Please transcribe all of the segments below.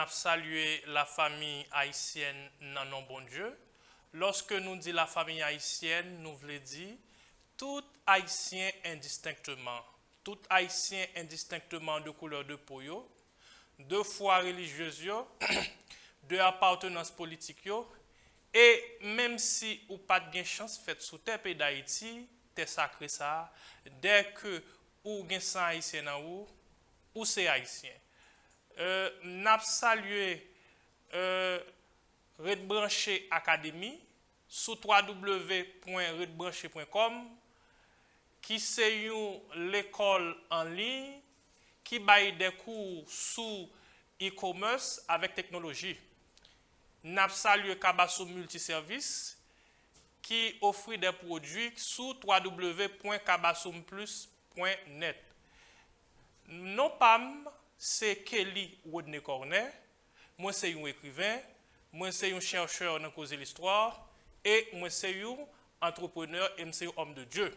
n'a salué la famille haïtienne dans non bon Dieu. Lorsque nous dit la famille haïtienne, nous voulons dire tout haïtien indistinctement. Tout haïtien indistinctement de couleur de peau, de foi religieuse, de appartenance politique, et même si ou pas de chance fait sous terre pays d'Haïti, t'es sacré ça, dès que ou gen sang haïtien ou c'est haïtien. N'a salué Red Branché Academy sous www.redbranché.com qui c'est l'école en ligne qui baille des cours sous e-commerce avec technologie. N'a salué Kabasoum Multiservice qui offre des produits sous www.kabassoumplus.net. Non pam, c'est Kelly Rodney Cornet. Moi, c'est un écrivain. Moi, c'est un chercheur dans cause de l'histoire. Et moi, c'est un entrepreneur et c'est un homme de Dieu.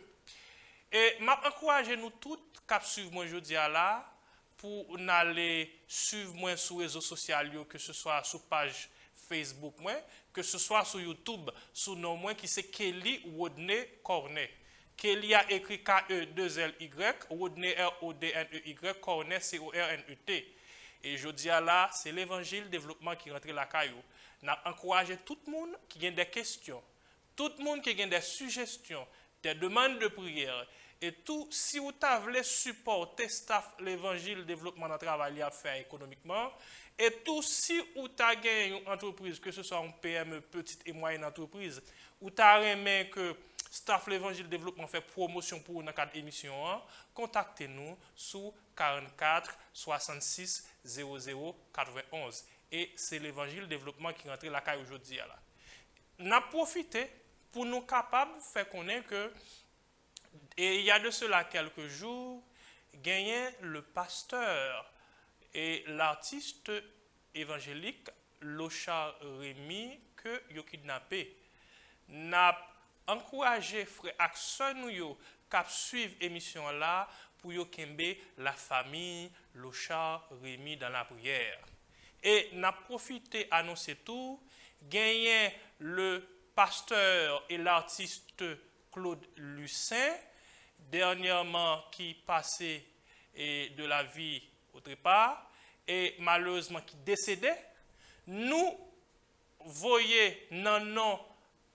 Et m'encourage nous toutes qui suivent moi aujourd'hui là pour aller suivre moi sur les réseaux sociaux, que ce soit sur page Facebook, moi, que ce soit sur YouTube, sous nom moi qui c'est Kelly Rodney Cornet. Kelly a écrit K-E-2-L-Y, Rodney R-O-D-N-E-Y, Cornet C-O-R-N-E-T. Et je dis là, c'est l'évangile développement qui rentre la caillou. N'a encouragé tout le monde qui a des questions, tout le monde qui a des suggestions, des demandes de prière. Et tout, si vous voulez supporter staff l'évangile développement dans le travail à faire économiquement, et tout, si vous avez une entreprise, que ce soit une PME, petite et moyenne entreprise, ou tu as aimé que staff l'évangile développement fait promotion pour une cadre émission, contactez-nous sur 44 66 00 91. Et c'est l'évangile développement qui rentre la caille aujourd'hui. Nous avons profité pour nous capables de faire connaître que, et il y a de cela quelques jours, gagné le pasteur et l'artiste évangélique Locha Rémy que yo kidnappé. N'a encouragé frère Axon nous cap suivre émission là pour yo kembe la famille Locha Rémy dans la prière. Et n'a profité annoncer tout, gagné le pasteur et l'artiste Claude Lucin dernièrement qui passait de la vie autre part et malheureusement qui décédait. Nous voyons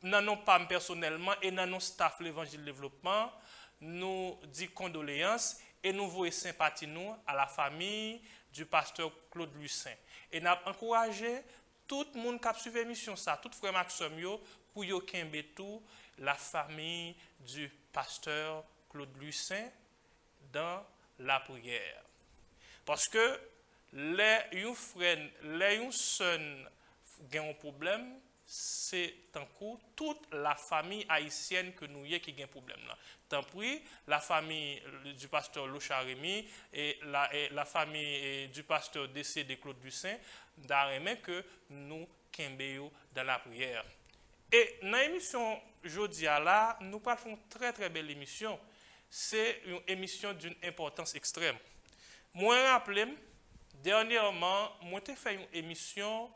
non pas personnellement et dans nos staff l'évangile développement, nous dit condoléances et nous voyons sympathie nous à la famille du pasteur Claude Lucin. Et nous avons encouragé tout le monde qui a suivi l'émission, tout frère Maxime, pour yo kembe tout la famille du pasteur Claude Lucin dans la prière. Parce que les frères, les sœurs ont un problème, c'est en cours toute la famille haïtienne que nous y qui a un problème là. Tant pis, la famille du pasteur Locha Rémy et la famille du pasteur décédé Claude Lucin, d'arrêter que nous kembe dans la prière. Et dans l'émission aujourd'hui là, nous parlons une très très belle émission. C'est une émission d'une importance extrême. Moi, rappelez, dernièrement, moi j'ai fait une émission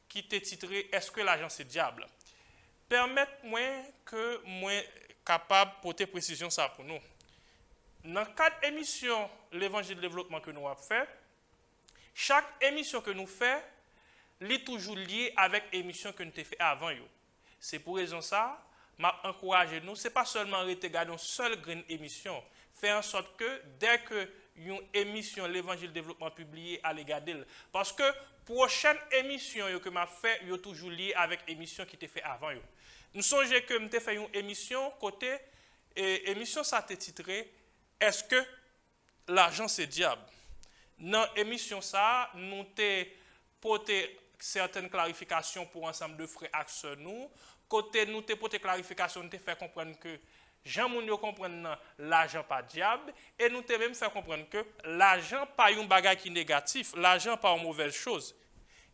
qui était titrée Est-ce que l'argent c'est diable? Permettez-moi que moi capable de porter précision ça pour nous. Dans 4 émissions l'évangile de développement que nous avons fait, chaque émission que nous faisons est toujours liée avec l'émission que nous avons fait avant. C'est pour raison ça, m'a encouragé nous, c'est pas seulement regarder une seule grande émission, faire en sorte que dès que une émission l'évangile développement publié à regarder parce que prochaine émission que m'a fait yo toujours lié avec émission qui était fait avant yo. Nous songez que m'était fait une émission côté et émission ça était titré Est-ce que l'argent c'est diable? Dans émission ça nous t'ai porté certaines clarifications pour ensemble de frères axes nous côté nous t'ai porté clarification nous t'ai fait comprendre que Jean Mounio comprendre l'argent pas diable et nous t'ai même fait comprendre que l'argent pas un bagage qui négatif, l'argent pas une mauvaise chose.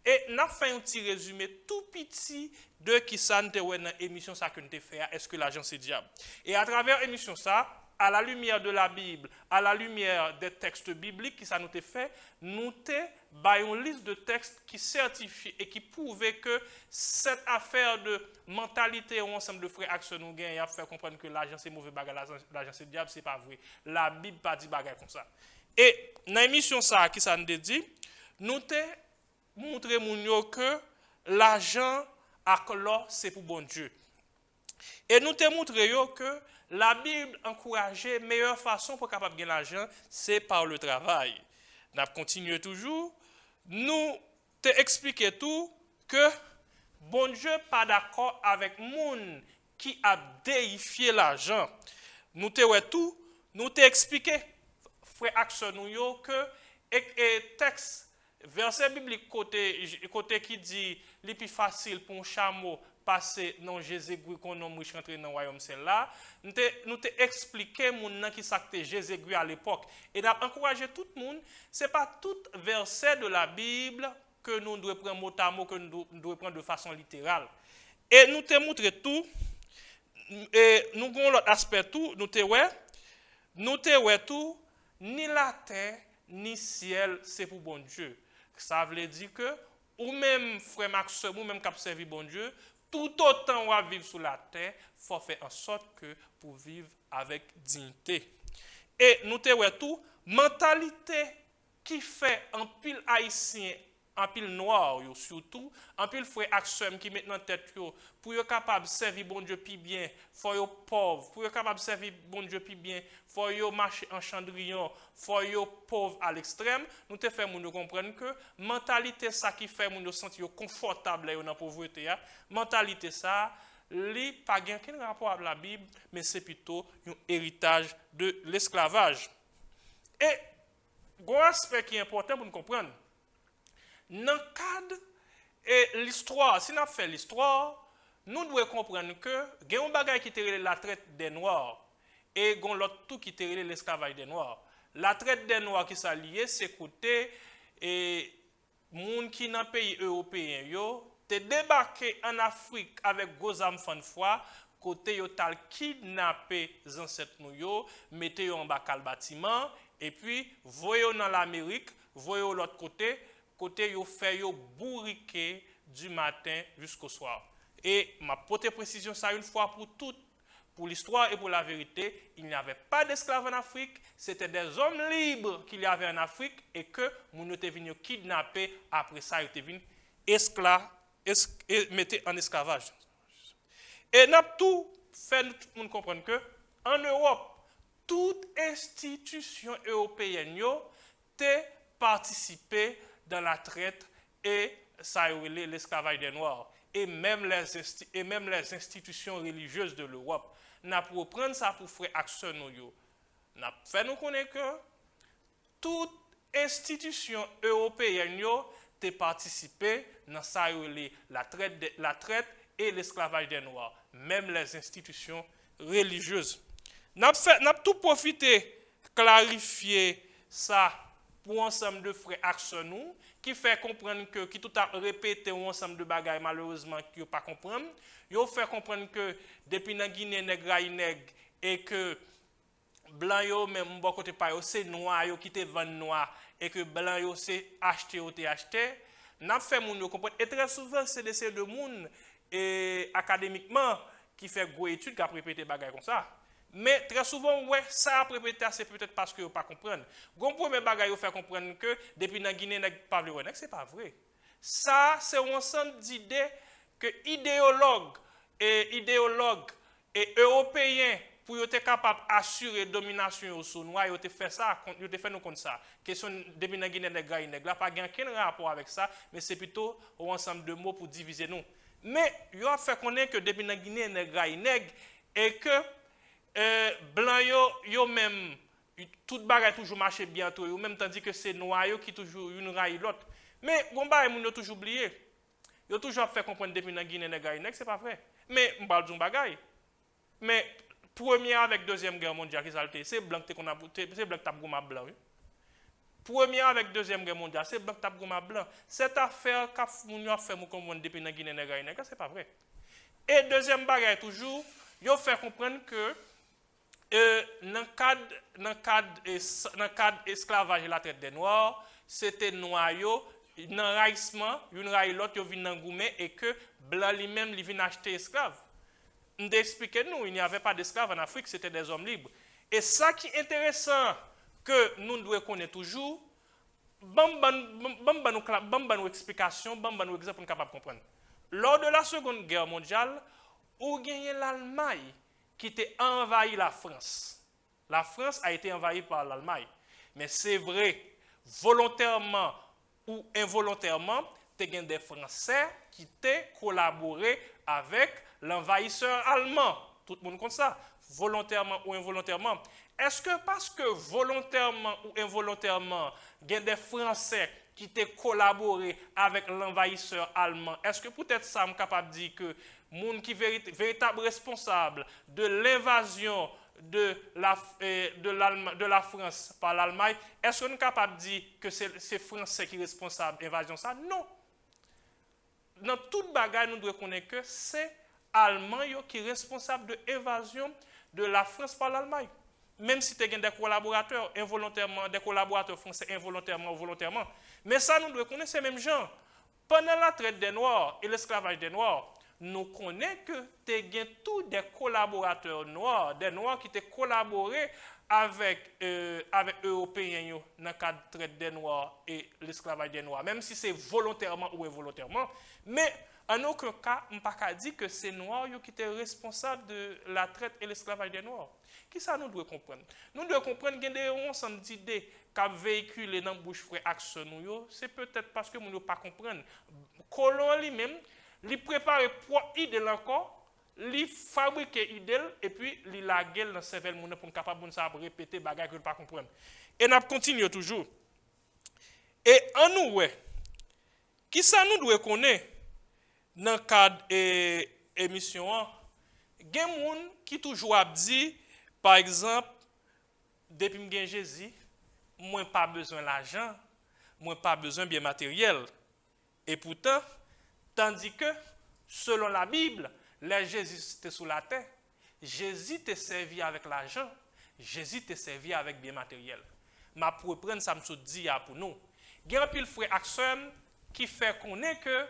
Et n'a fait un petit résumé tout petit de qui ça nous dans émission ça que nous t'ai fait est-ce que l'argent c'est diable. Et à travers émission ça, à la lumière de la Bible, à la lumière des textes bibliques qui ça nous a fait, nous avons une liste de textes qui certifient et qui prouvent que cette affaire de mentalité ou ensemble de frères action nous gagne à faire comprendre que l'argent c'est mauvais bagage, l'argent c'est diable, c'est pas vrai. La Bible pas dit bagage comme ça. Et dans l'émission ça qui ça nous dit, nous te montrer que l'argent à l'or c'est pour bon Dieu. Et nous te montré que la Bible encourageait meilleure façon pour capable gagner l'argent, c'est par le travail. Nous continué toujours, nous te expliqué tout que bon Dieu pas d'accord avec moun qui a déifié l'argent. Nous te tout, nous te expliqué frère action nous que et texte verset biblique côté qui dit le plus facile pour un chameau passer dans Jésus-Christ qu'on a riche rentrer dans le royaume celle-là, nous te expliquer mon qui s'acte Jésus-Christ à l'époque et n'a encouragé tout le monde, c'est pas tout verset de la Bible que nous devons prendre mot à mot, que nous devons prendre de façon littérale. Et nous te montré tout et nous avons l'autre aspect tout, nous te tout ni la terre ni ciel c'est pour bon Dieu. Ça veut dire que ou même frère Max ou même qui servi bon Dieu, tout autant on va vivre sur la terre, il faut faire en sorte que pour vivre avec dignité. Et nous te tout, mentalité qui fait un pile haïtien, un pile noir surtout, un pile frère action qui met dans tête pour être capable de servir bon Dieu plus bien, faut yo pauvre, pour être capable de servir bon Dieu plus bien, faut yo marcher en chandrillon, faut yo pauvre à l'extrême, nous te fait nous comprendre que mentalité ça qui fait nous sentir confortable dans la pauvreté, mentalité ça li pas gain aucun rapport avec la Bible, mais c'est plutôt un héritage de l'esclavage. Et un aspect qui est important pour nous comprendre, dans le cadre et l'histoire, si nous fait l'histoire, nous devons comprendre que il y a un bagage qui est la traite des Noirs et il y a l'autre tout qui est l'esclavage des Noirs. La traite des Noirs qui sont liés, c'est côté et gens qui dans pays européen yo te débarqué en Afrique avec gros enfants de foi, côté yo tal kidnappé les ancêtres nous yo, mettez yo en bas le bâtiment et puis voyez dans l'Amérique, voyez l'autre côté yo fait yo bourriquer du matin jusqu'au soir. Et ma porte précision ça une fois pour toutes, pour l'histoire et pour la vérité, il n'y avait pas d'esclaves en Afrique, c'était des hommes libres qu'il y avait en Afrique et que nous étions venus kidnapper, après ça ils étaient venus esclaves et mettez en esclavage. Et nous avons tout fait tout le monde comprendre que en Europe, toute institution européenne a participé dans la traite et ça l'esclavage des Noirs. Et même les institutions religieuses de l'Europe. Nous avons prendre ça pour faire action. Nous avons fait nous connaître que toute institution européenne a participé dans ça, la traite et l'esclavage des Noirs. Même les institutions religieuses. Nous avons tout profité, clarifier ça pour ensemble de frères action qui fait comprendre que qui tout a répété un ensemble de bagages malheureusement qui ne pas comprendre. Yo fait comprendre que depuis la Guinée nègre et que blanc yo même bon côté pas yo c'est noir yo qui te vend noir et que blanc yo c'est acheté ou te acheté. N'a fait moun yo comprendre et très souvent c'est des de monde et académiquement qui fait gros études qui a répété bagages comme ça. Mais très souvent, ouais, ça a répété, c'est peut-être parce que vous ne pas comprendre. Gon premier bagage, vous fait comprendre que depuis la Guinée, pas le ce n'est pas vrai. Ça, c'est un ensemble d'idées que idéologues et européens, pour être capables d'assurer la domination sur nous, ils ont fait ça, ils ont fait nous comme ça. Question depuis la Guinée, là, pas aucun rapport avec ça, mais c'est plutôt un ensemble de mots pour diviser nous. Mais ils ont fait connaître que depuis la Guinée, et que blanc yo même tout bagay toujours marché bien tout ou même tandis que c'est noir qui toujours une raille l'autre mais bon bagay moun yo toujours oublié yo toujours fait comprendre depuis dans Guinée nèg c'est pas vrai mais on parle d'un bagay mais première avec deuxième guerre mondiale qui ça c'est blanc qu'on a c'est blanc t'a goma blanc oui? Première avec deuxième guerre mondiale c'est blanc t'a goma blanc cette affaire qu'a moun yo fait moun comprendre depuis dans Guinée nèg c'est pas vrai et deuxième bagay toujours yo fait comprendre que dans le cadre esclavage et la traite des Noirs, c'était noyau, dans raïsement, une raille l'autre, ils viennent dans Goumé et que blanc lui-même, il vient acheter esclaves. Nous expliquons, il n'y avait pas d'esclaves en Afrique, c'était des hommes libres. Et ça qui est intéressant, que nous devons connaître toujours, nous explication, nous exemple, nous capable de comprendre. Lors de la Seconde Guerre mondiale, où gagnait l'Allemagne qui a envahi la France. La France a été envahie par l'Allemagne. Mais c'est vrai, volontairement ou involontairement, il y a des Français qui ont collaboré avec l'envahisseur allemand. Tout le monde compte ça, volontairement ou involontairement. Est-ce que parce que volontairement ou involontairement, il y a des Français qui ont collaboré avec l'envahisseur allemand, est-ce que peut-être ça, je suis capable de dire que les gens qui sont véritables responsables de l'invasion de la France par l'Allemagne, est-ce qu'on est capable de dire que c'est ces Français qui sont responsables de l'invasion? Ça? Non. Dans toute bagaille, nous devons connaître que c'est Allemands qui sont responsables de l'évasion de la France par l'Allemagne. Même si tu as des collaborateurs involontairement, des collaborateurs français involontairement ou volontairement. Mais ça, nous devons connaître ces mêmes gens. Pendant la traite des Noirs et l'esclavage des Noirs, nous connaissons que tu as tous des collaborateurs noirs, des Noirs qui ont collaboré avec les Européens dans le cadre de la traite des Noirs et l'esclavage des Noirs, même si c'est volontairement ou involontairement. Mais en aucun cas, on ne peut pas dire que c'est les Noirs qui étaient responsables de la traite et l'esclavage des Noirs. Qui ça nous devons comprendre? Nous devons comprendre qu'il y a des ensemble d'idées qui véhiculées dans la bouche frère action nous, c'est peut-être parce que nous ne pas comprendre. Colon lui-même, il prépare pour idée encore, il fabrique idée et puis il la gueule dans cerveau monde pour capable de répéter bagages que ne pas comprendre. Et nous continuons toujours. Et en nous qui ça nous doit connaître dans le cadre de l'émission, il y a des gens qui toujours dit par exemple, depuis que j'ai Jésus, moi pas besoin d'argent, moi pas besoin de bien matériel. Et pourtant, tandis que, selon la Bible, là Jésus était sous la terre, Jésus t'est servi avec l'argent, Jésus t'est servi avec bien matériel. Mais pour reprendre ça, me dit pour nous. Il y a un pile frère action qui fait connaître que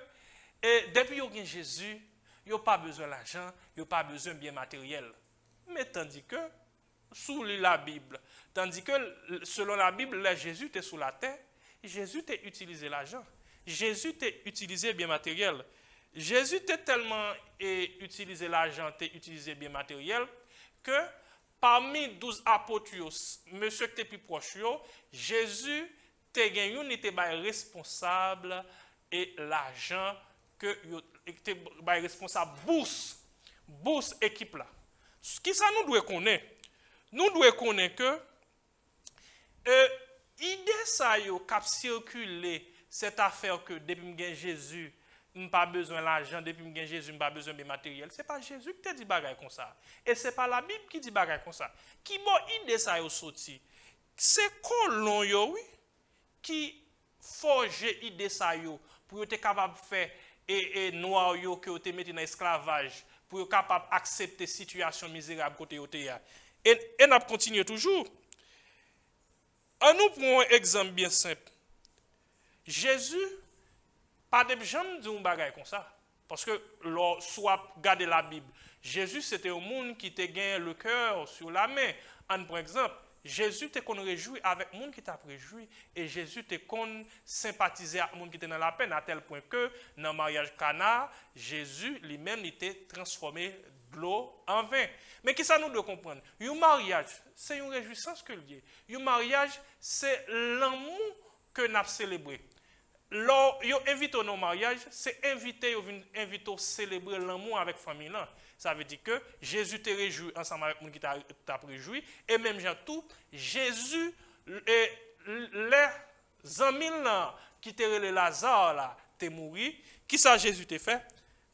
depuis que Jésus, il n'y a pas besoin d'argent, il n'y a pas besoin de bien matériel. Mais tandis que, sous la Bible, tandis que selon la Bible, là, Jésus était sous la terre, Jésus t'a utilisé l'argent, Jésus t'a utilisé bien matériel. Jésus t'a tellement utilisé l'argent, t'a utilisé bien matériel, que parmi 12 apôtres, monsieur qui était plus proche, Jésus t'a gagné, il était responsable et l'argent que était responsable bourse équipe là. Ce qui ça nous doit connaître? Nous devons connaître que l'idée ça yo cap circuler cette affaire que depuis que Jésus n'a pas besoin d'argent, depuis que Jésus n'a pas besoin de matériel, c'est pas Jésus qui te dit bagaille comme ça. Et c'est pas la Bible qui dit bagaille comme ça. Qui bon idée ça yo sorti? C'est colon yo oui qui forge idée ça yo pour être capable de faire et noir yo que te mettre dans esclavage pour être capable d'accepter situation misérable côté yo te ya. Et on continue toujours. On nous prend un exemple bien simple. Jésus, pas de jamais dit un bagage comme ça. Parce que, soit regarder la Bible, Jésus c'était un monde qui te gagne le cœur sur la main. Par exemple, Jésus te qu'on réjouit avec le monde qui t'a réjoui. Et Jésus te qu'on sympathisait avec le monde qui était dans la peine, à tel point que, dans le mariage Cana, Jésus lui-même était transformé de l'eau en vin. Mais qui ça nous doit comprendre? Un mariage, c'est une réjouissance que lié. Un mariage, c'est l'amour que nous avons célébré. Lorsque vous invitez au mariage, c'est inviter à célébrer l'amour avec la famille. Ça veut dire que Jésus te réjouit ensemble avec les gens qui t'a réjoui. Et même tout, Jésus, les amis qui te relé Lazare, t'es mouru. Qui ça Jésus t'a fait?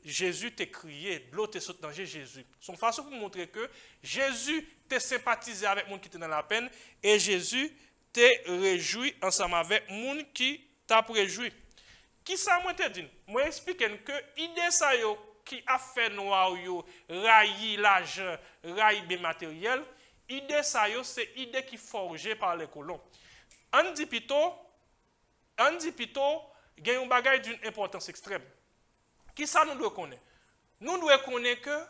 Jésus t'a crié, de l'eau t'es sauté dans Jésus. Son façon pour montrer que Jésus t'a sympathisé avec les gens qui étaient dans la peine et Jésus t'a réjoui ensemble avec les gens qui t'a réjoui. Qui ça moi te dit? Moi explique que l'idée ça yo qui a fait noir yo railler l'argent, railler bien matériel, Idée ça yo, c'est idée qui forgée par les colons. On dit plutôt, il y a un bagage d'une importance extrême. Qui ça nous doit connaître? Nous devons connaître que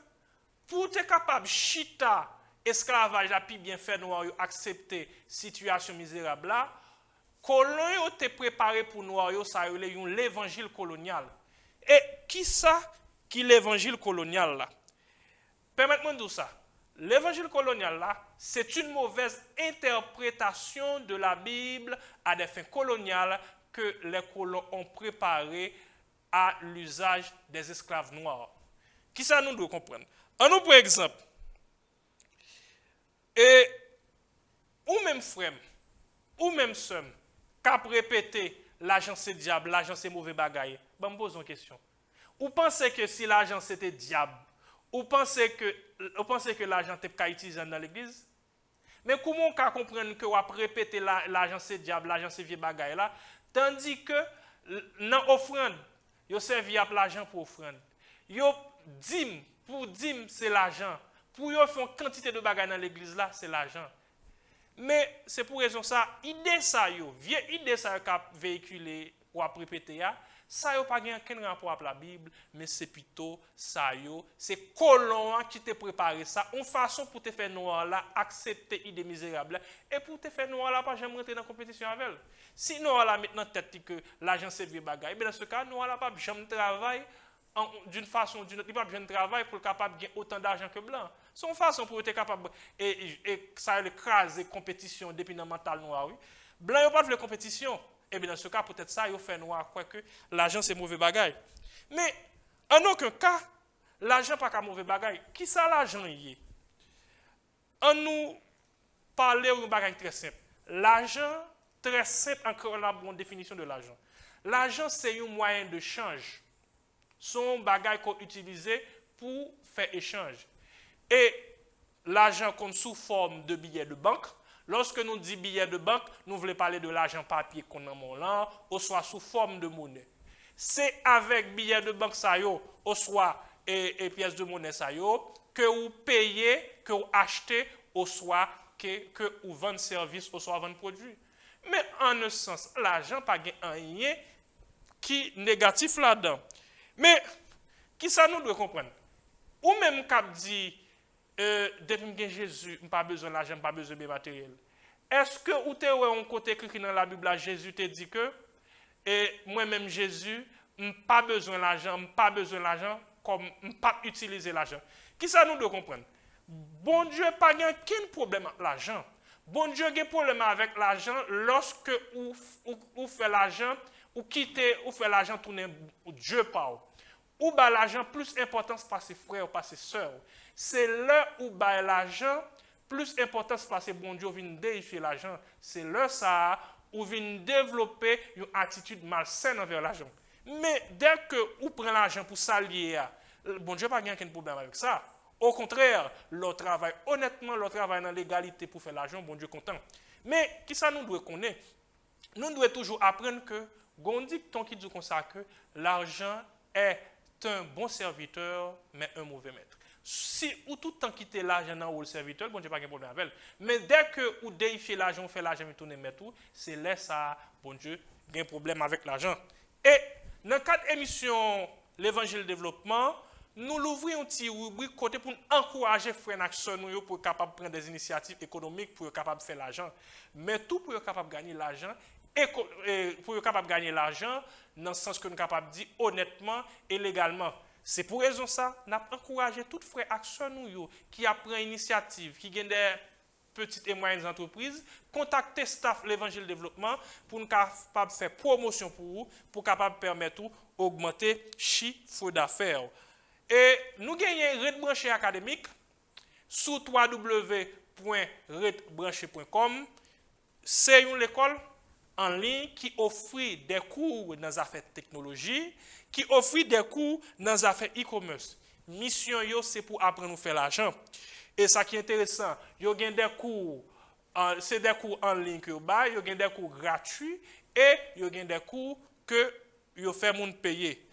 pour être capable de chita esclavage la puis bien fait noir accepter situation misérable là, colon été préparé pour noir ça l'évangile colonial. Et qui ça qui l'évangile colonial là? Permettez-moi de dire ça. L'évangile colonial là, c'est une mauvaise interprétation de la Bible à des fins coloniales que les colons ont préparé à l'usage des esclaves noirs. Qui ça nous doit comprendre? En nous, par exemple, et ou même frère, ou même soeur, cap répéter l'argent c'est diable, l'argent c'est mauvais bagaille. Ben, me pose une question. Ou pensez que si l'argent c'était diable, ou pensez que l'argent était utilisé dans l'église? Mais comment on peut comprendre que on va répéter l'argent c'est diable, l'argent c'est vieux bagaille là, tandis que dans l'offrande, yo servi à l'argent pour offrande. Yo dîme, pour dîme c'est l'argent. Pour yo faire une quantité de bagaille dans l'église là, c'est l'argent. Mais c'est pour raison ça, idée ça yo, vieille idée ça qu'a véhiculé ou à répéter ça yo pas gain aucun rapport avec la Bible, mais c'est plutôt ça yo, c'est colon qui te préparé ça, une façon pour te faire noir là accepter idée misérable et pour te faire noir là pas jamais rentrer dans compétition avec elle. Si noir là maintenant tête que l'argent c'est vieux bagaille, ben dans ce cas noir là pas jamais travail d'une façon ou d'une autre, il pas besoin de travail pour être capable de gagner autant d'argent que blanc. C'est une façon pour être capable et ça écraser compétition depuis dans mental noir. Oui. Blanc il pas de compétition. Et bien dans ce cas peut-être ça il fait noir quoi que l'argent c'est mauvais bagaille. Mais en aucun cas l'argent pas qu'un mauvais bagaille. Qui ça l'argent y est? On nous parler d'un bagaille très simple. L'argent très simple encore la bonne définition de l'argent. L'argent c'est un moyen de change. Son bagage qu'on utilise pour faire échange. Et l'argent compte sous forme de billets de banque. Lorsque nous disons billets de banque, nous voulons parler de l'argent papier qu'on a mon là, ou soit sous forme de monnaie. C'est avec billets de banque ça yo, ou soit et pièces de monnaie ça yo, que vous payez, que vous achetez, ou soit que vous vendez service, ou soit vendez produit. Mais en un sens, l'argent pas rien qui négatif là-dedans. Mais, qui ça nous doit comprendre? Ou même quand dit, depuis que Jésus, je n'ai pas besoin d'argent, je n'ai pas besoin de matériel. Est-ce que ou te ouais un côté écrit dans la Bible, Jésus te dit que, moi-même Jésus, je n'ai pas besoin d'argent, je n'ai pas besoin d'argent, comme je n'ai pas utiliser l'argent. Qui ça nous doit comprendre? Bon Dieu n'a pas aucun problème avec l'argent. Bon Dieu a un problème avec l'argent lorsque vous faites l'argent, ou quitter ou faire l'argent tourner Dieu par ou bah l'argent plus importance par ses frères ou par ses sœurs. C'est là où bah l'argent plus importance par ses bon Dieu vient déifier l'argent. C'est là ça où vient développer une attitude malsaine envers l'argent. Mais dès que vous prenez l'argent pour s'allier, bon Dieu pas aucun problème avec ça. Au contraire, leur travail honnêtement, leur travail dans l'égalité pour faire l'argent, bon Dieu content. Mais qui ça nous doit connaître? Nous devons toujours apprendre que Gondicton qui dit comme ça que l'argent est un bon serviteur, mais un mauvais maître. Si ou tout le temps quitter l'argent dans le serviteur, bon Dieu pas de problème avec elle. Mais dès que vous déifiez l'argent, vous faites l'argent et tourner maître, c'est là ça, bon Dieu, il y a un problème avec l'argent. Et dans le cadre de l'émission L'Évangile Développement, nous l'ouvrons un petit rubrique côté pour encourager les frères et pour être capable de prendre des initiatives économiques pour être capable de faire l'argent. Mais tout pour être capable de gagner l'argent. Et pour être capable de gagner l'argent, dans le sens que nous sommes capables de dire honnêtement et légalement. C'est pour raison ça, nous avons encouragé tous les frères acteurs qui apprennent initiative, qui ont des petites et moyennes entreprises, contacter staff l'Évangile Développement pour nous capable de faire promotion pour vous, pour capable permettre d'augmenter le chiffre d'affaires. Et nous gagnons Red Branché académique sur www.redbranché.com. C'est une école en ligne qui offre des cours dans les affaires de technologie, qui offre des cours dans les affaires e-commerce. Mission c'est pour apprendre à faire l'argent. Et ça qui est intéressant, il y a des cours, c'est des cours en ligne que il y a des cours gratuits et il y a des cours que il fait monde payer.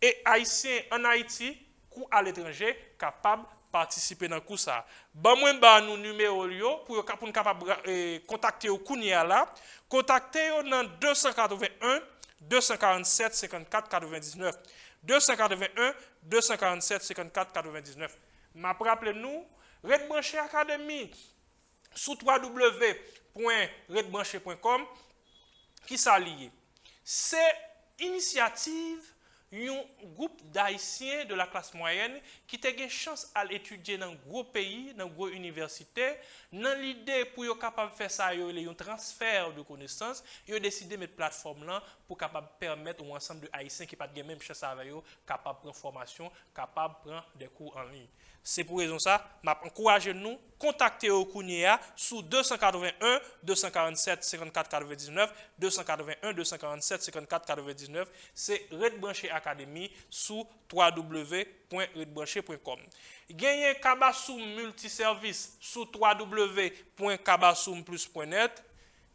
Et haïtien en Haïti, cours à l'étranger, capable de participer dans coup ça. Ba moi ba nous numéro yo pour nous capable contacter au kounia là. Contactez au dans 281 247 54 99. 281 247 54 99. M'a rappelé nous Red Branché Academy sous www.redbranché.com qui s'allie. C'est initiative un groupe d'Haïtiens de la classe moyenne qui a une chance à étudier dans un gros pays, dans une grosse université, dans l'idée pour être capable de faire ça, il y a un transfert de connaissances, ils ont décidé de mettre plateforme là pour capable permettre un ensemble de Haïtiens qui n'ont pas de même chance avec eux, capable de prendre formation, capable de prendre des cours en ligne. C'est pour raison ça, m'encourage nous contacter au Kounia sous 281 247 54 99 281 247 54 99. C'est Red Branché Academy sous www.redbranché.com. Gagné Kabassoum multiservice sous www.kabassoumplus.net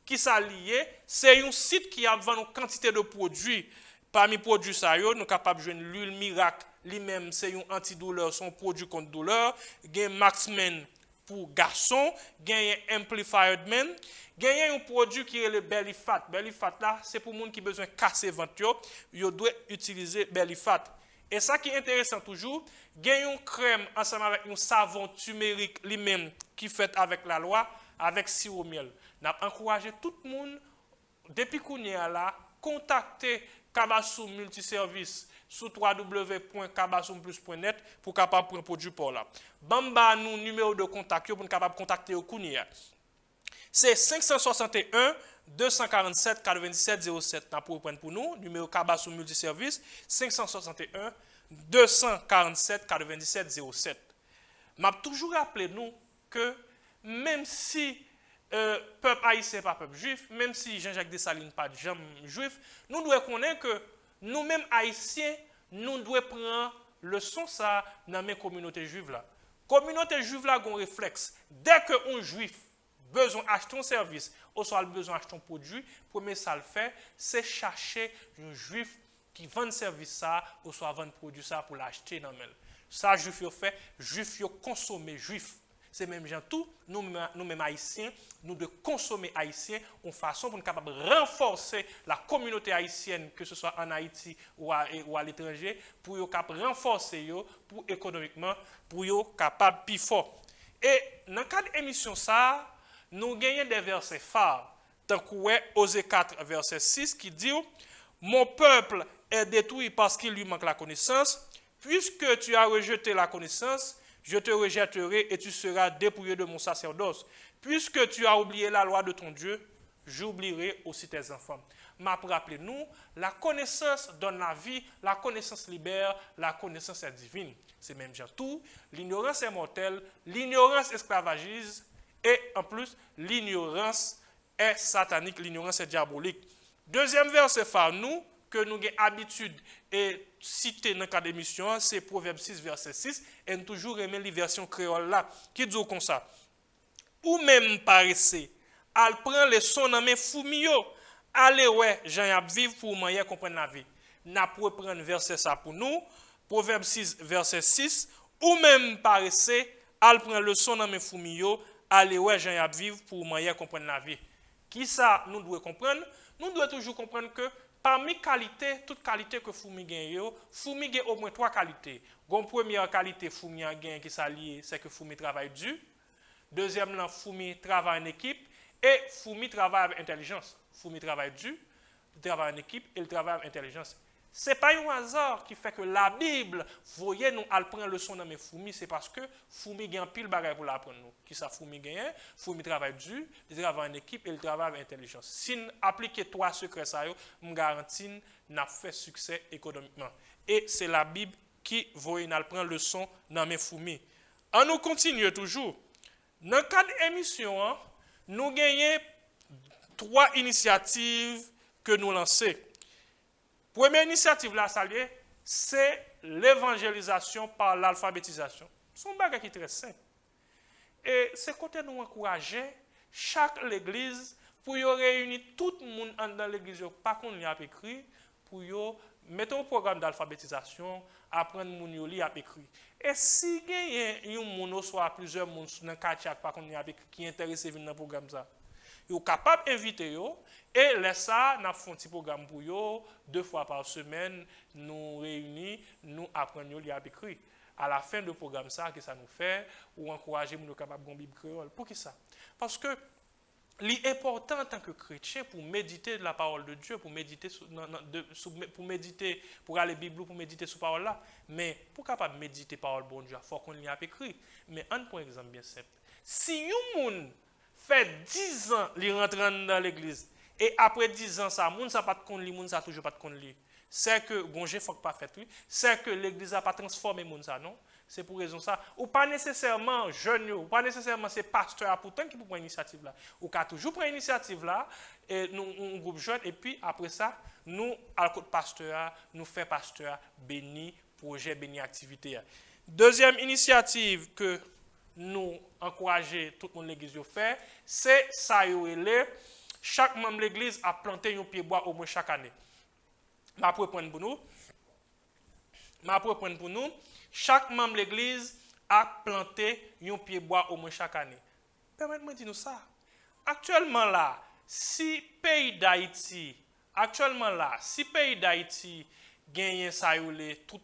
qui s'allie, c'est un site qui a une quantité de produits. Parmi les produits, nous sommes capables de jouer l'huile miracle. Lui-même, c'est un antidouleur, son produit contre douleur. Il y a Maxmen pour garçon. Il y a Amplified Men. Il y a un produit qui est le Belly Fat. Belly Fat, là, c'est pour les gens qui ont besoin de casser le ventre. Ils doivent utiliser Belly Fat. Et ça qui est intéressant toujours, il y a une crème ensemble avec un savon turmérique lui-même qui fait avec la loi, avec sirop miel. Nous avons encouragé tout le monde, depuis qu'on est là, contacter Kabassoum Multiservice sur www.kabassoumplus.net pour capable prendre produit pour là. Bamba nous numéro de contact pour capable contacter au Kounia. C'est 561 247 97 07 pour prendre pour nous numéro Kabassoum Multiservice 561 247 97 07. M'a toujours rappelé nous que même si peuple haïtien pas peuple juif, même si Jean-Jacques Dessalines pas jamais juif, nous devons connaître que nous-mêmes haïtiens, nous devons prendre le son ça dans mes communautés juives là. Communauté juive là a un réflexe. Dès que un juif besoin d'acheter un service, ou soit besoin d'acheter un produit, premier ça le fait, c'est chercher un juif qui vend un service ça, ou soit vend un produit ça pour l'acheter dans le. Ça juif yo fait, juif yo consommer juif. C'est même gens tout, nous-mêmes haïtiens, nous devons consommer haïtiens en façon pour nous capables de renforcer la communauté haïtienne, que ce soit en Haïti ou à l'étranger, pour nous capables renforcer yo, pour économiquement, pour nous capables plus fort. Et dans le cadre de l'émission ça, nous gagnons des versets phares, tant que Osée 4 verset 6 qui dit mon peuple est détruit parce qu'il lui manque la connaissance, puisque tu as rejeté la connaissance. Je te rejetterai et tu seras dépouillé de mon sacerdoce. Puisque tu as oublié la loi de ton Dieu, j'oublierai aussi tes enfants. Mais rappelez-nous, la connaissance donne la vie, la connaissance libère, la connaissance est divine. C'est même genre tout. L'ignorance est mortelle, l'ignorance esclavagise et en plus, l'ignorance est satanique, l'ignorance est diabolique. Deuxième verset phare, nous, que nous avons habitude et citer dans le cadre d'émission, c'est Proverbe 6, verset 6, et nous toujours aimé les versions créoles là, qui dit comme ça. Ou même paressé, elle prend les sons dans mes foumilles, allez ouais, j'en vivre pour moyen comprendre la vie. N'a pour prendre verset ça pour nous, Proverbe 6, verset 6, ou même paressé, elle prend le son dans mes foumilles, allez ouais, j'en vivre pour moyen comprendre la vie. Qui ça nous devons comprendre? Nous devons toujours comprendre que parmi qualités, toute qualité que Foumi gagne, Foumi gagne au moins trois qualités. La première qualité Foumi gagne qui s'allie, c'est que Foumi travaille dur. Deuxièmement, Foumi travaille en équipe et Foumi travaille avec intelligence. Foumi travaille dur, il travaille en équipe et il travaille avec intelligence. Ce n'est pas un hasard qui fait que la Bible, voyez, nous allons le son dans mes Foumi, c'est parce que Foumi gagne pile bagaille pour l'apprendre. Qui ça Foumi gagne? Foumi travaille dur, il travaille en équipe et il travaille avec intelligence. Si nous appliquons trois secrets, ça, je garantis n'a fait succès économiquement. Et c'est la Bible qui voyez, nous allons le son dans mes Foumi. On nous continue toujours. Dans le cadre de l'émission, nous gagnons trois initiatives que nous lançons. Première initiative là, c'est l'évangélisation par l'alphabétisation. C'est un bagage qui est très simple. Et c'est côté nous encourager chaque église pour y réunir tout le monde dans l'église, pas qu'on y a écrit, pour y mettons un programme d'alphabétisation, apprendre moun yo li à écrire. Et si il y a un moun soit plusieurs moun dans quartier par contre qui intéressé venir dans programme ça. Yo capable d'inviter yo et laisse ça n'a font petit programme pour yo 2 fois par semaine nous réunir, nous apprendre li à écrire. À la fin du programme ça que ça nous fait ou encourager moun capable de Bible créole. Pour qui ça? Parce que l'important en tant que chrétien pour méditer de la parole de Dieu, pour méditer pour aller Bible, pour méditer sur parole là, mais pour capable méditer parole bon Dieu, il faut qu'on y a écrit. Mais un point exemple bien simple. Si un monde fait 10 ans il rentre dans l'église et après 10 ans ça monde ça pas de connait, monde ça toujours pas de connait. C'est que gonje faut pas fait lui, c'est que l'église a pas transformé monde ça non. C'est pour raison ça. Ou pas nécessairement jeune, ou pas nécessairement c'est pasteur pourtant qui prend initiative là. Ou qu'a toujours prend initiative là et nous un groupe jeune et puis après ça nous à côté pasteur nous fait pasteur béni projet béni activité. Deuxième initiative que nous encourager tout le monde l'église de faire, c'est ça chaque membre de l'église a planté un pied bois au moins chaque année. Ma pour prendre pour nous. Chaque membre de l'église a planté un pied bois au moins chaque année. Permettez-moi de dire nous ça. Actuellement là, si pays d'Haïti gagne ça tout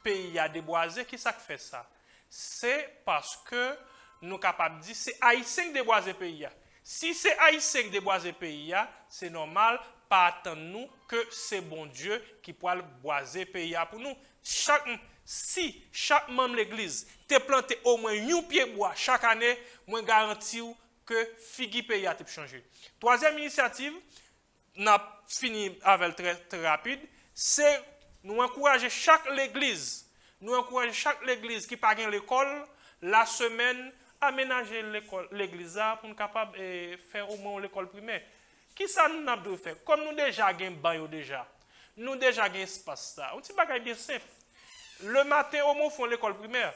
pays a déboisé, qui ça fait ça? C'est parce que nous capables de dire c'est haïtien qui déboise pays. Si c'est haïtien qui déboise pays, c'est normal pas attendre nous que c'est bon Dieu qui pourra boiser pays pour nous. Si chaque membre de l'église te planté au moins un pied bois chaque année, moi garantis que figi pays a changé. Troisième initiative, n'a fini avec très rapide, c'est nous encourager chaque l'église qui pas gagne l'école la semaine aménager l'église pour nous capable faire au moins l'école primaire. Qui ça nous a dû faire? Comme nous déjà gagne bain déjà. Nous déjà gagne espace ça. Un petit bagage bien simple. Le matin, au moins, on fait l'école primaire.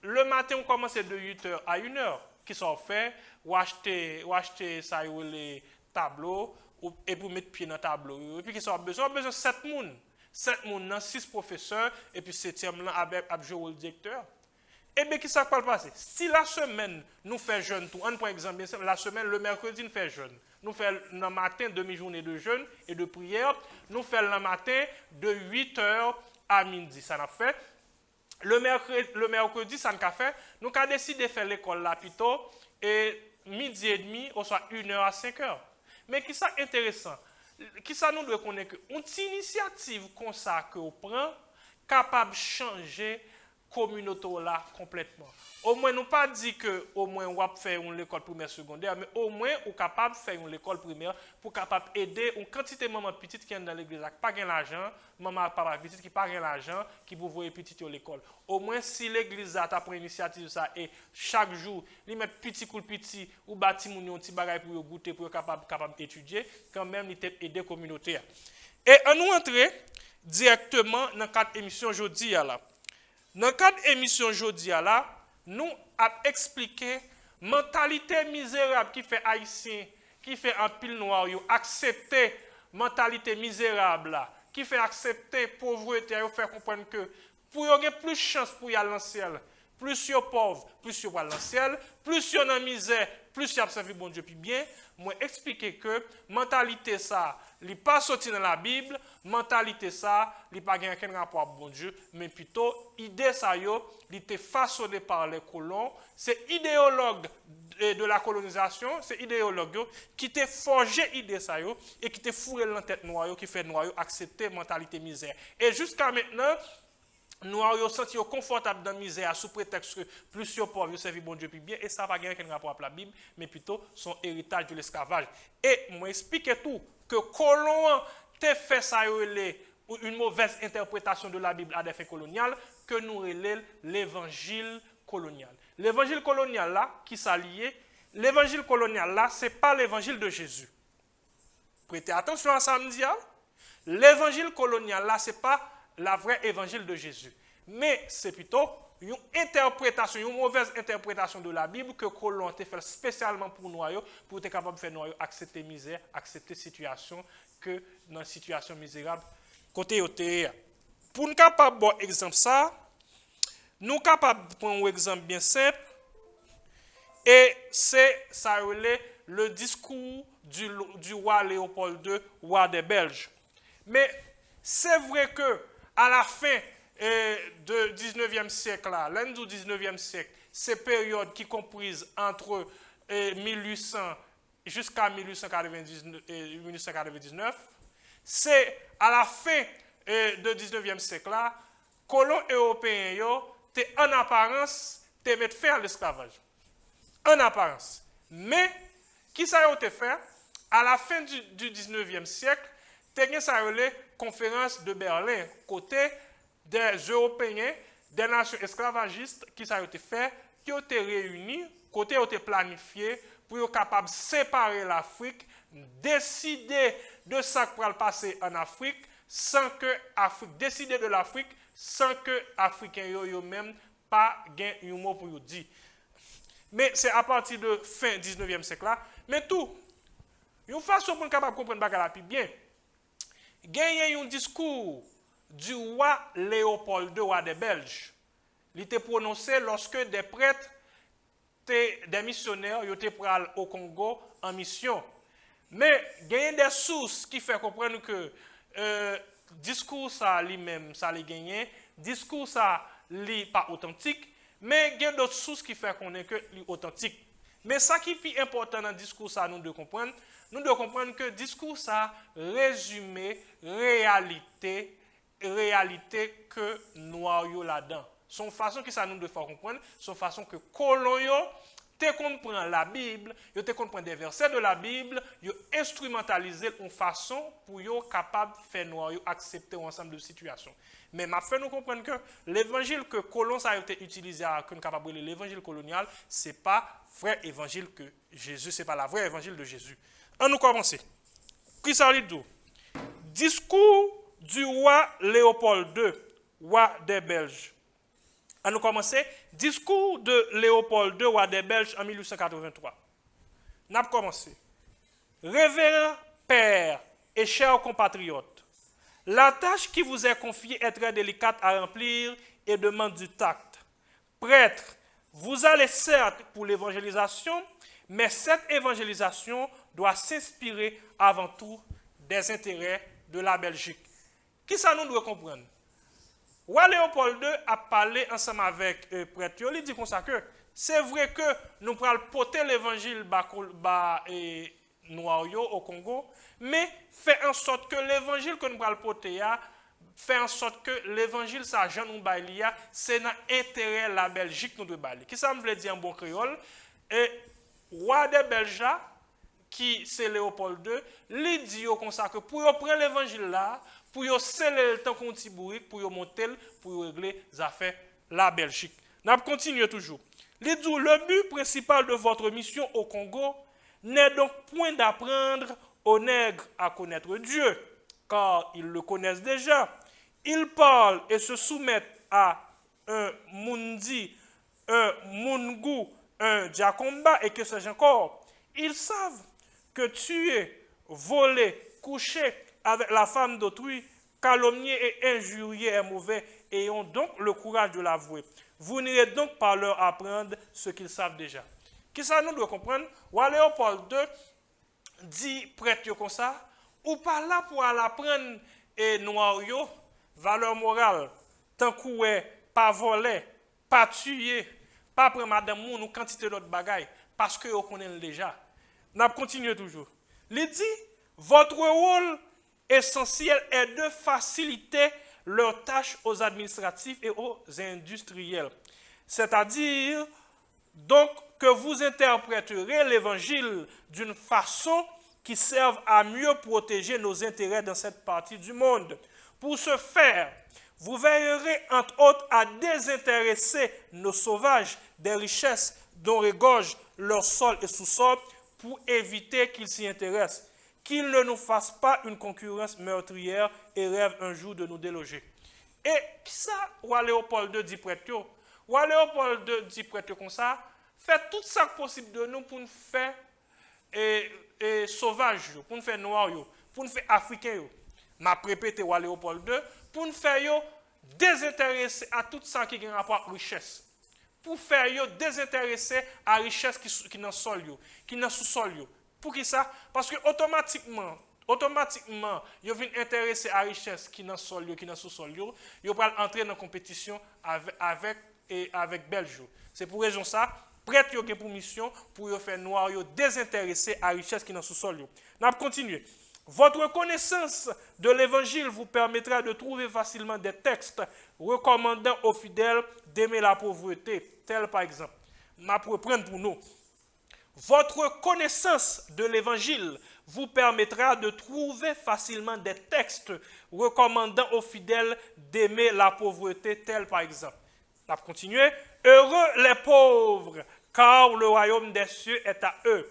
Le matin, on commence de 8h à 1h. Qui sont faits, ou acheter ça, les tableaux, et pour mettre pied dans le tableau. Et puis, qui sont besoin de 7 personnes. 7 personnes, 6 professeurs, et puis 7e là, avec le directeur. Et bien, qui ça va passer? Si la semaine, nous faisons jeûne, tout, par exemple, la semaine, le mercredi, nous faisons jeûne. Nous faisons le matin, demi-journée de jeûne et de prière. Nous faisons le matin de 8h à midi. Ça n'a fait. Le mercredi, ça n'a fait. Nous avons décidé de faire l'école là plutôt. Et midi et demi, ou soit 1h à 5h. Mais qui ça intéressant? Qui ça nous doit connaître? Une initiative comme ça que on prend, capable de changer communauté là complètement. Au moins nous pas dit que au moins on va faire une école primaire secondaire, mais au moins on capable de faire une école primaire pour capable aider une quantité de mamans petites qui sont dans l'église qui pas gain l'argent, maman papa petite qui pas gain l'argent qui pour voir petite à l'école. Au moins si l'église a pris initiative ça et chaque jour ils mettent petit coup petit ou bâti moun yon petit bagay pour goûter pour capable étudier, quand même il aider communauté. Et on nous entrer directement dans quatre émissions aujourd'hui là. Dans le cadre de l'émission aujourd'hui, nous avons expliqué la mentalité misérable qui fait haïtien, qui fait un pile noir, accepter la mentalité misérable, qui fait accepter la pauvreté, faire comprendre que pour y avoir plus de chance pour y aller dans le ciel, plus vous pauvre, plus vous allez dans le ciel, plus vous dans la misère, plus vous servez bon Dieu, puis bien, moi expliquer que mentalité ça, il n'est pas sorti dans la Bible, mentalité ça, il n'est pas aucun rapport avec bon Dieu, mais plutôt, idée ça, il était façonné par les colons, c'est idéologue de la colonisation, c'est idéologue qui t'a forgé idée ça, et qui t'a fourré dans la tête noire, qui fait noir, accepter mentalité misère. Et jusqu'à maintenant, nous avons senti confortable dans la misère sous prétexte que plus de pauvres, vous servez bon Dieu puis bien, et ça va gagner aucun rapport avec la Bible, mais plutôt son héritage de l'esclavage. Et moi explique tout, que colon te fait ça une mauvaise interprétation de la Bible à des fins coloniales, que nous relève l'évangile colonial. L'évangile colonial là, qui s'allie, l'évangile colonial là, ce n'est pas l'évangile de Jésus. Prêtez attention à ça, me dire. L'évangile colonial là, ce n'est pas la vraie évangile de Jésus. Mais c'est plutôt une interprétation, une mauvaise interprétation de la Bible que colon a fait spécialement pour nous, pour être capable de faire nous accepter misère, accepter situation que dans une situation misérable côté OTE. Pour nous capable bon exemple ça, nous capable prendre un exemple bien simple et c'est ça le discours du roi Léopold II, roi des Belges. Mais c'est vrai que à la fin du 19e siècle, l'année du 19e siècle, ces périodes qui comprisent entre 1800 jusqu'à 1899, c'est à la fin du 19e siècle, colons européens étaient en apparence mettre fin à l'esclavage. En apparence. Mais, qui ça a été fait? À la fin du 19e siècle, ça a été conférence de Berlin, côté des Européens, des nations esclavagistes, qui ça a été fait, qui ont été réunis, côté ont été planifié pour être capable de séparer l'Afrique, décider de ce qui va passer en Afrique, sans que l'Afrique décide de l'Afrique, sans que les Africains eux-mêmes pas gagnent un mot pour le dire. Mais c'est à partir de fin 19e siècle là, mais tout, une façon pour être capable de comprendre la plus bien, gagner un discours du roi Léopold II, roi des Belges. Il était prononcé lorsque des prêtres, des missionnaires, étaient pris au Congo en mission. Mais gagner des sources qui fait comprendre que discours ça lui-même, ça les gagné, discours ça n'est pas authentique, mais il y a d'autres sources qui font qu'on est que authentique. Mais ça qui est plus important dans le discours ça, nous devons comprendre que le discours ça résumé réalité que noir là-dedans. Son façon que ça nous devons comprendre, son façon que colons te comprend la Bible, yo te comprend des versets de la Bible, yo instrumentaliser une façon pour yo capable faire noir yo accepter un ensemble de situations. Mais m'a fait nous comprendre que l'évangile que colon ça a été utilisé à que capable l'évangile colonial, c'est pas vrai évangile que Jésus, c'est pas la vraie évangile de Jésus. On nous commencer. Qui ça dit tout? Discours du roi Léopold II, roi des Belges. On nous commencer. Discours de Léopold II, roi des Belges en 1883. N'a commencé. Révérend père et chers compatriotes, la tâche qui vous est confiée est très délicate à remplir et demande du tact. Prêtre, vous allez certes pour l'évangélisation, mais cette évangélisation doit s'inspirer avant tout des intérêts de la Belgique. Qui ça nous doit comprendre? Roi Léopold II a parlé ensemble avec prêtre. Il dit comme ça que c'est vrai que nous pourrons porter l'évangile noir au Congo, mais fait en sorte que l'évangile que nous pourrons porter fait en sorte que l'évangile ça Jean nous bailler c'est dans intérêt la Belgique nous doit bailler. Qui ça me veut dire en bon créole? Et roi des Belges qui c'est Léopold II, lui dit comme ça que pour prendre l'évangile là, pour sceller le temps qu'on tibourik, pour monter, pour régler les affaires la Belgique. Nous continuons toujours. Le but principal de votre mission au Congo n'est donc point d'apprendre aux nègres à connaître Dieu, car ils le connaissent déjà. Ils parlent et se soumettent à un Mundi, un Mungu, un Diakomba et que sais-je encore. Ils savent que tuer, voler, coucher avec la femme d'autrui, calomnier et injurier est mauvais, et ont donc le courage de l'avouer. Vous n'irez donc pas leur apprendre ce qu'ils savent déjà. Qui ça nous doit comprendre? Roi Léopold II dit prêtre comme ça, ou pas là pour aller apprendre et noir yo, valeur morale, tant qu'on pas voler, pas tuer, pas prendre madame moun ou quantité d'autres bagailles, parce que vous connaissez déjà. N'a continué toujours. Il dit, votre rôle essentiel est de faciliter leurs tâches aux administratifs et aux industriels. C'est-à-dire, donc, que vous interpréterez l'évangile d'une façon qui serve à mieux protéger nos intérêts dans cette partie du monde. Pour ce faire, vous veillerez entre autres à désintéresser nos sauvages des richesses dont regorgent leur sol et sous-sol pour éviter qu'ils s'y intéressent, qu'ils ne nous fassent pas une concurrence meurtrière et rêvent un jour de nous déloger. Et ça, Roi Léopold II dit prêtre, Roi Léopold II dit prêtre comme ça, fait tout ça possible de nous pour nous faire sauvages, pour nous faire noirs, pour nous faire africains. m'a répété à Léopold II, pour nous faire yo désintéresser à tout ça qui a rapport à la richesse. Pour faire yo désintéresser à la richesse qui dans le sol, qui dans le sous-sol. Pour qui ça? Parce que automatiquement, yo vient intéresser à la richesse qui dans le sol, qui dans le sous-sol, yo va entrer dans la compétition avec Belge. C'est pour raison ça, prête yo pour mission pour faire noir yo désintéresser à la richesse qui dans le sous-sol. On va continuer. Votre connaissance de l'évangile vous permettra de trouver facilement des textes recommandant aux fidèles d'aimer la pauvreté, tel par exemple. Je vais reprendre pour nous. Votre connaissance de l'évangile vous permettra de trouver facilement des textes recommandant aux fidèles d'aimer la pauvreté, tel par exemple. Je vais continuer. Heureux les pauvres, car le royaume des cieux est à eux.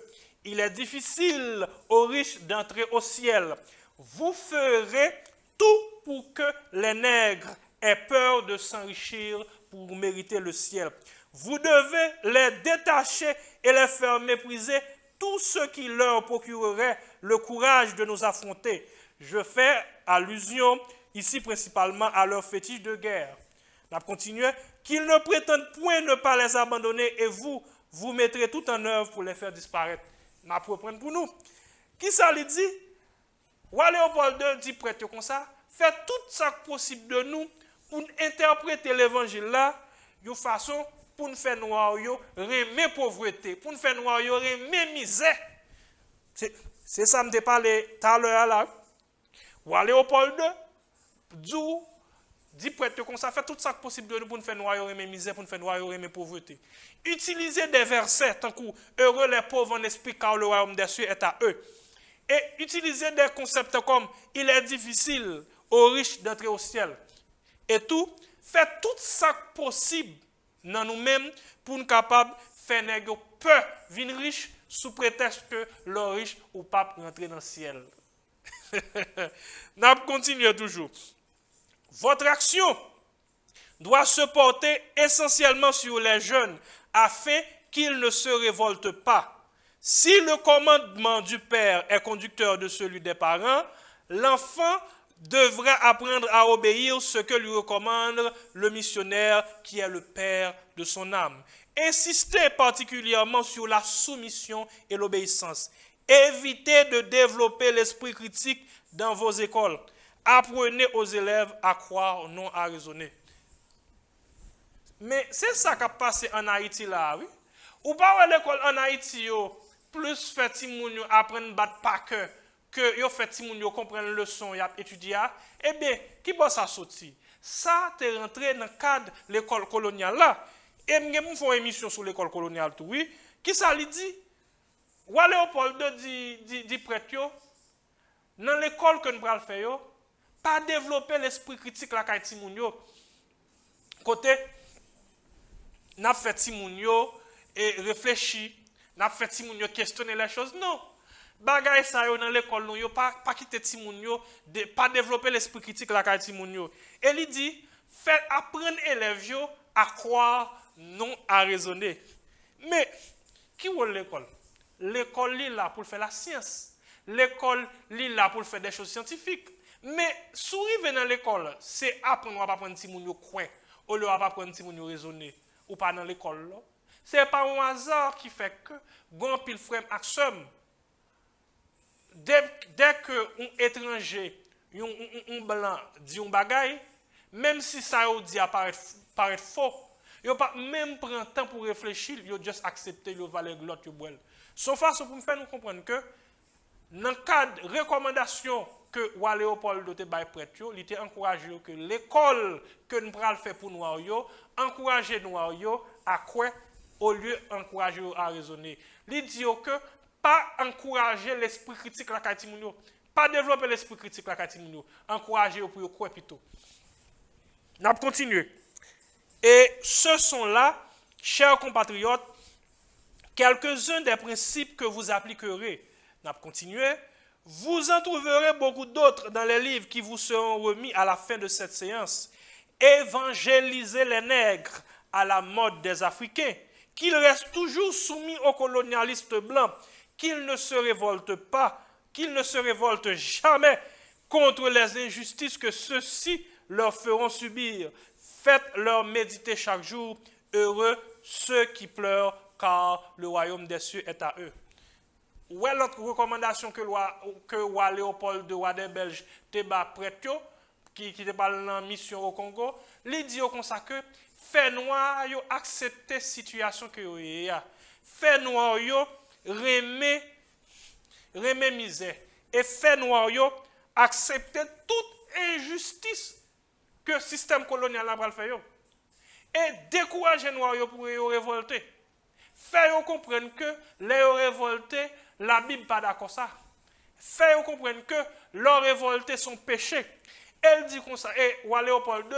Il est difficile aux riches d'entrer au ciel. Vous ferez tout pour que les nègres aient peur de s'enrichir pour mériter le ciel. Vous devez les détacher et les faire mépriser tout ce qui leur procurerait le courage de nous affronter. Je fais allusion ici principalement à leur fétiche de guerre. On va continuer. Qu'ils ne prétendent point ne pas les abandonner et vous mettrez tout en œuvre pour les faire disparaître. Je vais reprendre pour nous. Qui ça lui dit? Léopold II dit prêtre comme ça. Faites tout ça possible de nous pour interpréter l'évangile là de façon pour nous faire noir, remettre pauvreté, pour nous faire noir, remettre misère. C'est ça que je parlé tout à l'heure là. Léopold II dit prêtre comme ça, fait tout ça possible de nous pour nous faire noyer mes misères, pour nous faire noyer mes pauvretés. Utilisez des versets tant que heureux les pauvres en esprit car le royaume des cieux est à eux. Et utilisez des concepts comme il est difficile aux riches d'entrer au ciel. Et tout, faites tout ça possible dans nous-mêmes pour nous capables de faire nègre peur venir riche sous prétexte que le riche ou pas rentrer dans le ciel. Nous continuons toujours. Votre action doit se porter essentiellement sur les jeunes afin qu'ils ne se révoltent pas. Si le commandement du père est conducteur de celui des parents, l'enfant devra apprendre à obéir ce que lui recommande le missionnaire qui est le père de son âme. Insistez particulièrement sur la soumission et l'obéissance. Évitez de développer l'esprit critique dans vos écoles. Apprenez aux élèves à croire, non à raisonner. Mais c'est ça qui a passé en Haïti là, oui. Ou pas à l'école en Haïti, plus fait Timoun apprendre à battre par cœur que yo fait Timoun comprendre le leçon et étudier. Eh bien, qui va ça sortir? Ça t'est rentré dans le cadre de l'école coloniale là. Et nous faisons une émission sur l'école coloniale tout, oui. Qui ça lui dit? Léopold dit prêtre yo, dans l'école que nous allons faire, pas développer l'esprit critique la kay Timoun yo. Côté n'a fait Timoun yo et réfléchir, n'a fait Timoun yo questionner les choses. Non. Bagay ça yo dans l'école nous yo pas quitter Timoun yo, pas développer l'esprit critique la kay Timoun yo. Et il dit faire apprendre élèves yo à croire, non à raisonner. Mais qui est l'école? L'école est là pour faire la science. L'école est là pour faire des choses scientifiques. Mais si vous venez dans l'école, c'est apprendre à apprendre si vous croyez, ou à apprendre si vous raisonner, ou pas dans l'école. Ce n'est pas un hasard qui fait que, grand pile frère action, dès que un étranger, un blanc dit un bagay, même si ça dit paraît faux, il pas même prendre temps pour réfléchir, il juste accepter le valeur de l'autre. Sauf façon pour me faire nous comprendre que dans le cadre de recommandation que Léopold de prêtre, il était encouragé que l'école que nous allons faire pour nous, encourager nous à quoi au lieu d'encourager à raisonner. Il dit que pas encourager l'esprit critique la Katimounio, pas développer l'esprit critique la Katimounio, encourager pour quoi plutôt. On va continuer. Et ce sont là, chers compatriotes, quelques-uns des principes que vous appliquerez. On va continuer. Vous en trouverez beaucoup d'autres dans les livres qui vous seront remis à la fin de cette séance. Évangélisez les nègres à la mode des Africains, qu'ils restent toujours soumis aux colonialistes blancs, qu'ils ne se révoltent pas, qu'ils ne se révoltent jamais, contre les injustices que ceux-ci leur feront subir. Faites-leur méditer chaque jour. Heureux ceux qui pleurent, car le royaume des cieux est à eux. Ouais, l'autre recommandation que roi Léopold de roi des Belges te bat prêtre qui te parle dans mission au Congo, il dit comme ça que fait noir yo accepter situation que yo y a. Fait noir yo remet misère et fait noir yo accepter toute injustice que le système colonial a fait yo. Et décourager noir yo pour yo révolter. Fait yo comprendre que les révoltés la Bible pas d'accord ça. Fait comprendre que leurs révoltés sont péchés. Elle dit comme ça, et Léopold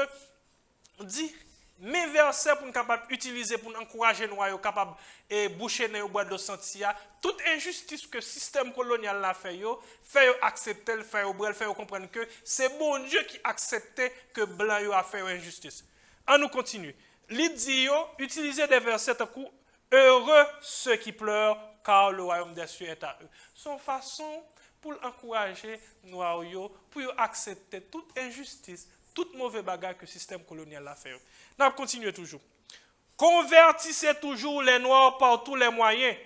II dit, mes versets pour nous capable utiliser pour encourager nous capable et boucher dans bois de sentia toute injustice que le système colonial l'a fait accepter, faire comprendre que c'est bon Dieu qui acceptait que blanc a fait injustice. On nous continue. Il dit utiliser des versets coup heureux ceux qui pleurent car le royaume des cieux est à eux. Son façon pour encourager nous pour accepter toute injustice, toute mauvaise bagarre que le système colonial a fait. On continue toujours. Convertissez toujours les Noirs par tous les moyens.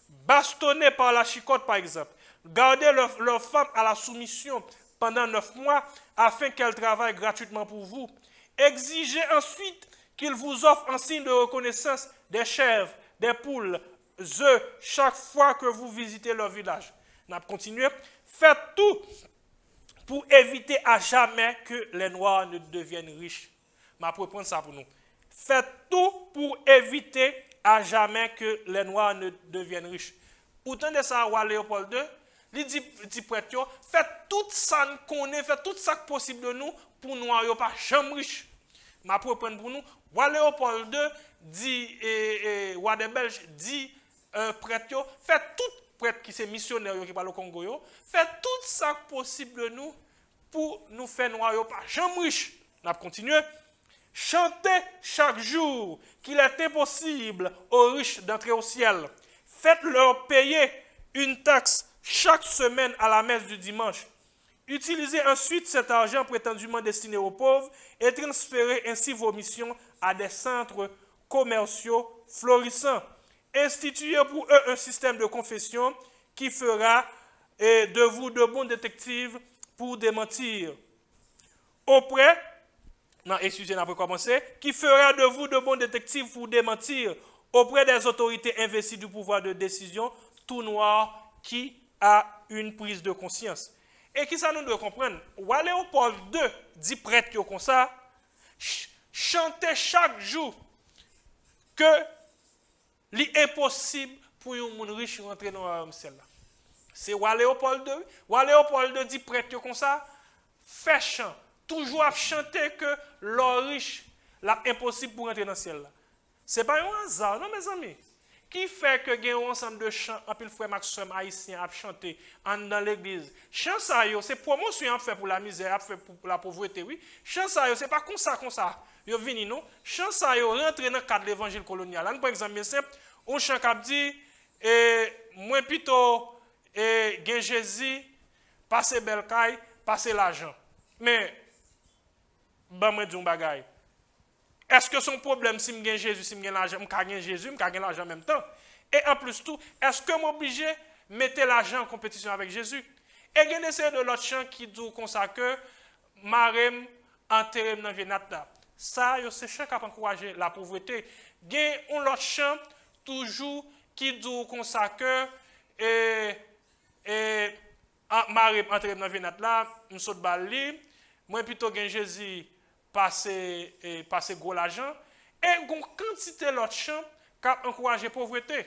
Bastonnez par la chicotte, par exemple. Gardez leur femme à la soumission pendant 9 mois afin qu'elle travaille gratuitement pour vous. Exigez ensuite qu'ils vous offrent en signe de reconnaissance des chèvres, des poules, œufs chaque fois que vous visitez leur village. On a continué. Faites tout pour éviter à jamais que les Noirs ne deviennent riches. Je vais prendre ça pour nous. Faites tout pour éviter à jamais que les Noirs ne deviennent riches. Autant de ça, roi Léopold II, il dit prêtre, faites tout ça nous connaît, faites tout ça possible de nous pour nous Noirs pas jamais riches. Je vais prendre pour nous. Roi Léopold II dit, roi des Belges dit prêtre, faites tout prêtre qui sont missionnaires qui parlent au Congo, faites tout ça possible de nous pour nous faire Noirs pas jamais riches. On continue. Chantez chaque jour qu'il est impossible aux riches d'entrer au ciel. Faites-leur payer une taxe chaque semaine à la messe du dimanche. Utilisez ensuite cet argent prétendument destiné aux pauvres et transférez ainsi vos missions à des centres commerciaux florissants. Instituez pour eux un système de confession qui fera de vous de bons détectives pour démentir. Qui fera de vous de bons détectives pour démentir auprès des autorités investies du pouvoir de décision, tout noir qui a une prise de conscience. Et qui ça nous doit comprendre? Léopold II dit prêtre comme ça, chantez chaque jour que l'impossible pour un monde riche rentrer dans le ciel. C'est Léopold II. Léopold II dit prêtre comme ça, fait chant. Toujours à chanter que l'or riche, l'impossible pour entrer dans le ciel. Ce n'est pas un hasard, non, mes amis. Qui fait que il y a un ensemble de chants, un peu le frère Maxime haïtien à chanter dans l'église. Chant ça, c'est promotion à faire pour la misère, à faire pour la pauvreté, oui. Chant ça, c'est pas comme ça. Yo vini non. Chant ça, rentre dans le cadre de l'évangile colonial. Par exemple, bien simple, on chant qui dit, moi plutôt, gen Jésus, passer belle caille, passer l'argent. Mais, ben moi dis un bagay. Est-ce que son problème si je gagne Jésus, si je gagne l'argent, je gagne Jésus, je gagne l'argent en même temps? Et en plus tout, est-ce que je suis obligé de mettre l'argent en compétition avec Jésus? Et il y a des séries de l'autre chant qui dit comme ça que Marem enterré dans Vienata. Ça, c'est chant qui a encouragé la pauvreté. Il y a un autre chant toujours qui dit comme ça que Marem enterré dans Vienata, je saute bali, moi plutôt gagne Jésus. Passer gros l'argent et une quantité d'autres chants qui encouragent la pauvreté.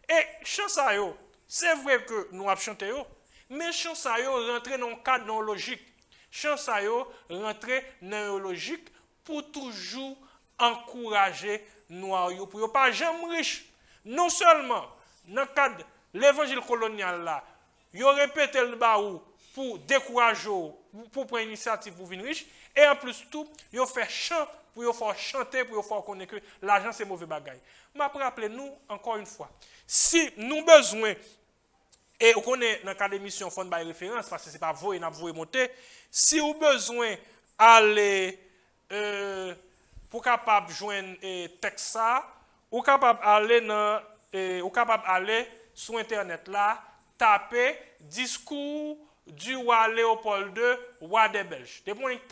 Et chant ça yo, c'est vrai que nous avons chanté yo, mais chant ça yo rentre dans le cadre non logique. Chant ça yo rentre dans une logique pour toujours encourager noirs yo pour pas jamais riche. Non seulement dans le cadre de l'évangile colonial là, yo répété le baou pour décourager pour prendre initiative pour venir riche. Et en plus tout, il fait chant pour il faire chanter, pour il faire connaître que l'argent c'est mauvais bagaille. Mais après rappelez-nous encore une fois, si nous besoin Et on connaît dans le cas d'émission, il faut une référence parce que ce n'est pas vous et n'a vous monter. Si vous avez besoin d'aller pour capable joindre texte ça, ou capable aller sur internet là, taper discours du roi Léopold II, roi des Belges. Depuis que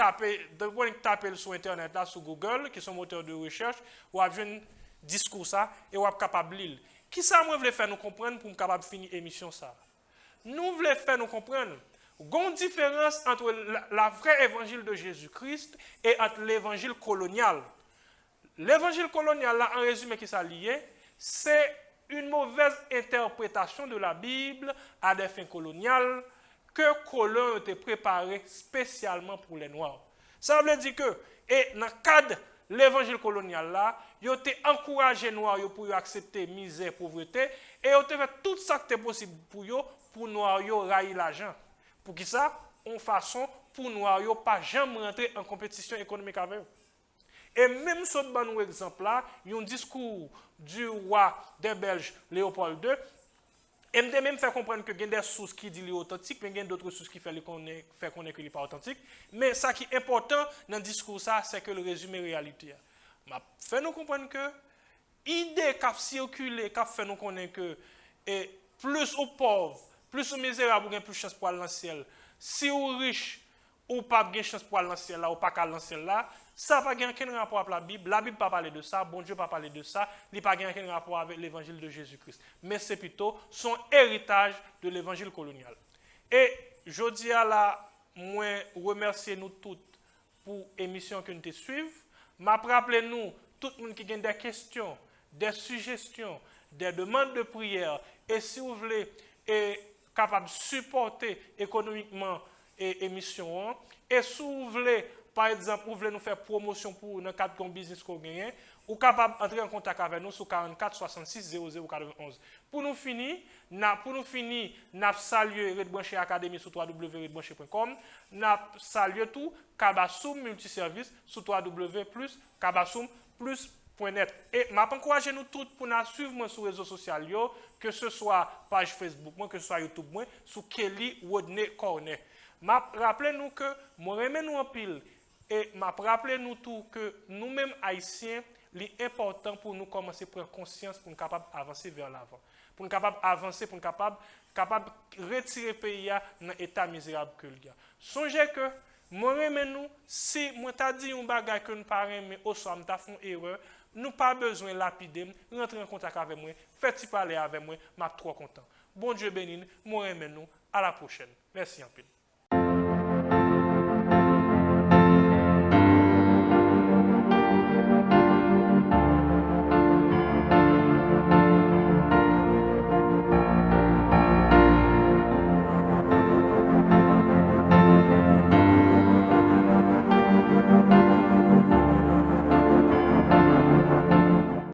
taper sur internet là sur Google, qui sont moteurs de recherche, vous avez un discours ça et vous êtes capable de lire. Qui ça moi voulez faire nous comprendre pour nous capable finir l'émission ça? Nous voulons faire nous comprendre une différence entre la vraie évangile de Jésus-Christ et entre l'évangile colonial. L'évangile colonial, là, en résumé, qui s'est lié, c'est une mauvaise interprétation de la Bible à des fins coloniales que les colons ont été préparés spécialement pour les Noirs. Ça veut dire que, et dans le cadre de l'évangile colonial, là, ils ont encouragé les Noirs pour accepter misère, pauvreté, et ils ont fait tout ça qui était possible pour eux, pour les Noirs railler l'argent. Pour qui ça? En façon pour les Noirs ne pas jamais rentrer en compétition économique avec eux. Et même ce bon exemple là, il y a un discours du roi des Belges, Léopold II, et me même fait comprendre que il y a des sources qui disent qu'il est authentique, mais il y a d'autres sources qui font connaître qu'il n'est pas authentique. Mais ce qui est important dans le discours ça, c'est que le résumé réalité. Fait nous comprendre que l'idée qui a circulé, qui a fait nous connaître que plus aux pauvres, plus aux misérables, vous avez plus de chance pour aller dans le ciel. Si vous êtes riche, ou pas de chance pour aller dans le ciel là, ou pas aller dans le ciel là, ça n'a pas aucun rapport avec la Bible. La Bible n'a pas parlé de ça, bon Dieu n'a pas parlé de ça, il n'a pas aucun rapport avec l'évangile de Jésus-Christ. Mais c'est plutôt son héritage de l'évangile colonial. Et je dis à la, moi, remercier nous toutes pour l'émission que nous te suivons. Rappelez-nous, tout le monde qui a des questions, des suggestions, des demandes de prière, et si vous voulez être capable de supporter économiquement l'émission, et si vous voulez, par exemple, vous voulez nous faire promotion pour le cadre de business qu'on gagne, ou capable d'entrer en contact avec nous sur 44 66 00 91. Pour nous finir, nous saluons Red Branché Academy sur www.redbranché.com. Nous saluons tout Kabassoum Multiservice sur www.kabassoum+.net. Et je encourage nous tous pour nous suivre sur les réseaux sociaux, que ce soit page Facebook, que ce soit YouTube, sur Kelly Rodney Cornet. Rappelez-nous que moi remets nous en pile et rappelez-nous tout que nous-mêmes haïtiens, l'important pour nous commencer à prendre conscience pour nous capables d'avancer vers l'avant, pour nous capables d'avancer, pour nous capables de retirer le pays dans l'état misérable que il y a. Songez que moi remets nous si moi t'a dit un bagage que nous pas mais au soir m'ta fait une erreur, nous pas besoin lapider, rentrer en contact avec moi, faites parler avec moi, m'a trop content. Bon Dieu béni, moi remets nous à la prochaine. Merci en pile.